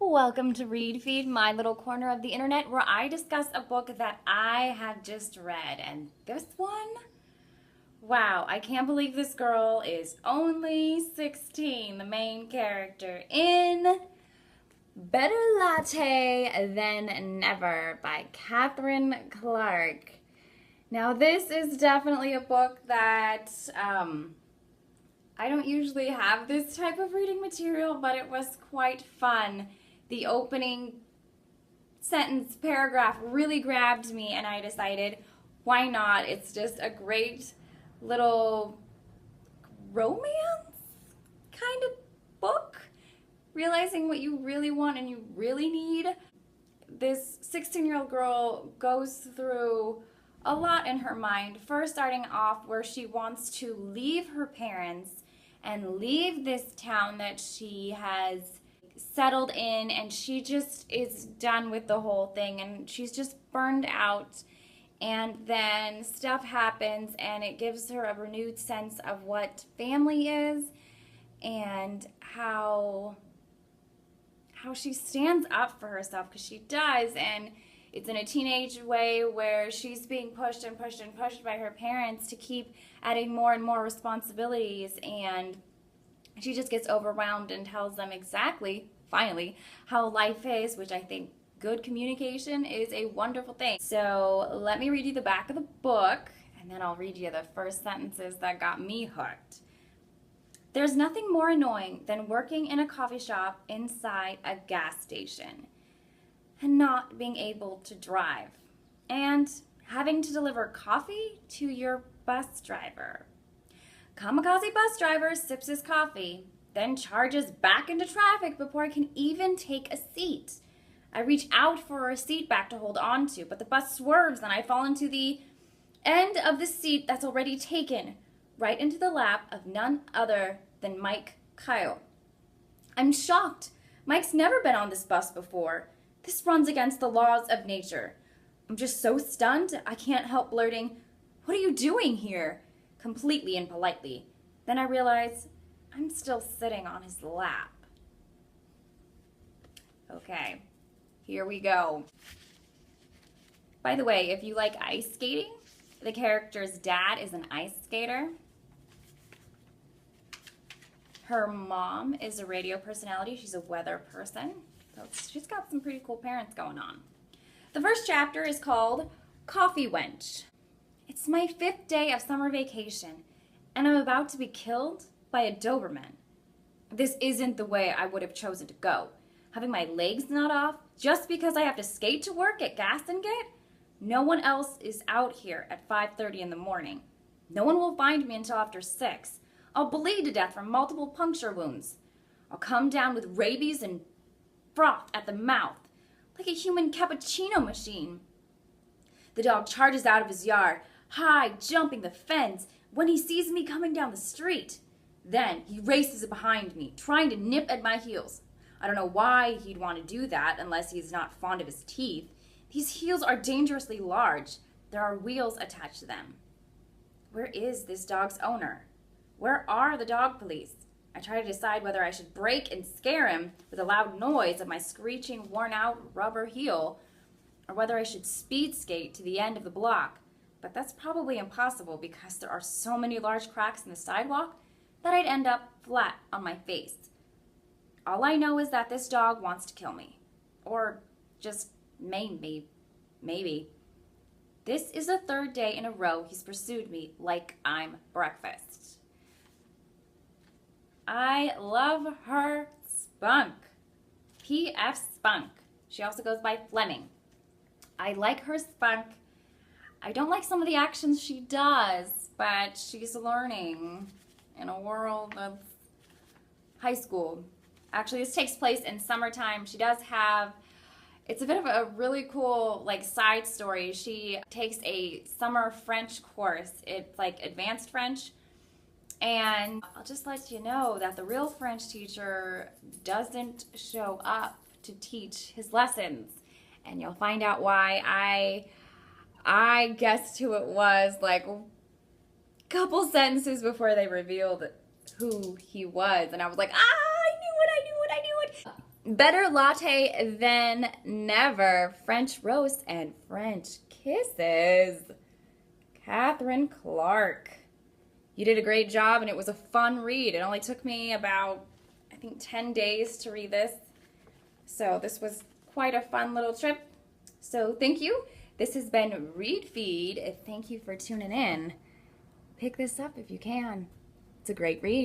Welcome to Read Feed, my little corner of the internet where I discuss a book that I have just read. And this one, wow, I can't believe this girl is only 16, the main character in Better Latte Than Never by Catherine Clark. Now this is definitely a book that I don't usually have this type of reading material, but it was quite fun. The opening sentence, paragraph really grabbed me, and I decided, why not? It's just a great little romance kind of book. Realizing what you really want and you really need. This 16-year-old girl goes through a lot in her mind. First starting off where she wants to leave her parents and leave this town that she has settled in, and she just is done with the whole thing and she's just burned out. And then stuff happens and it gives her a renewed sense of what family is and how she stands up for herself, because she does. And it's in a teenage way where she's being pushed and pushed and pushed by her parents to keep adding more and more responsibilities, and she just gets overwhelmed and tells them exactly, finally, how life is, which I think good communication is a wonderful thing. So let me read you the back of the book, and then I'll read you the first sentences that got me hooked. There's nothing more annoying than working in a coffee shop inside a gas station and not being able to drive, and having to deliver coffee to your bus driver. Kamikaze bus driver sips his coffee, then charges back into traffic before I can even take a seat. I reach out for a seat back to hold on to, but the bus swerves and I fall into the end of the seat that's already taken, right into the lap of none other than Mike Kyle. I'm shocked. Mike's never been on this bus before. This runs against the laws of nature. I'm just so stunned, I can't help blurting, "What are you doing here?" completely impolitely. Then I realize I'm still sitting on his lap. Okay, here we go. By the way, if you like ice skating, the character's dad is an ice skater. Her mom is a radio personality. She's a weather person. So she's got some pretty cool parents going on. The first chapter is called Coffee Wench. It's my 5th day of summer vacation, and I'm about to be killed by a Doberman. This isn't the way I would have chosen to go. Having my legs gnawed off just because I have to skate to work at Gas and Get? No one else is out here at 5:30 in the morning. No one will find me until after 6. I'll bleed to death from multiple puncture wounds. I'll come down with rabies and froth at the mouth, like a human cappuccino machine. The dog charges out of his yard, high, jumping the fence when he sees me coming down the street. Then he races behind me, trying to nip at my heels. I don't know why he'd want to do that unless he's not fond of his teeth. These heels are dangerously large. There are wheels attached to them. Where is this dog's owner? Where are the dog police? I try to decide whether I should break and scare him with a loud noise of my screeching, worn-out rubber heel, or whether I should speed skate to the end of the block. But that's probably impossible because there are so many large cracks in the sidewalk that I'd end up flat on my face. All I know is that this dog wants to kill me. Or just maim me. Maybe. This is the 3rd day in a row he's pursued me like I'm breakfast. I love her spunk. P.F. Spunk. She also goes by Fleming. I like her spunk. I don't like some of the actions she does, but she's learning in a world of high school. Actually, this takes place in summertime. She does have, it's a bit of a really cool side story. She takes a summer French course. It's like advanced French. And I'll just let you know that the real French teacher doesn't show up to teach his lessons. And you'll find out why. I guessed who it was like a couple sentences before they revealed who he was. And I was like, I knew it. Better Latte Than Never, French Roast and French Kisses. Catherine Clark. You did a great job, and it was a fun read. It only took me about, I think, 10 days to read this. So this was quite a fun little trip. So thank you. This has been Read Feed. Thank you for tuning in. Pick this up if you can. It's a great read.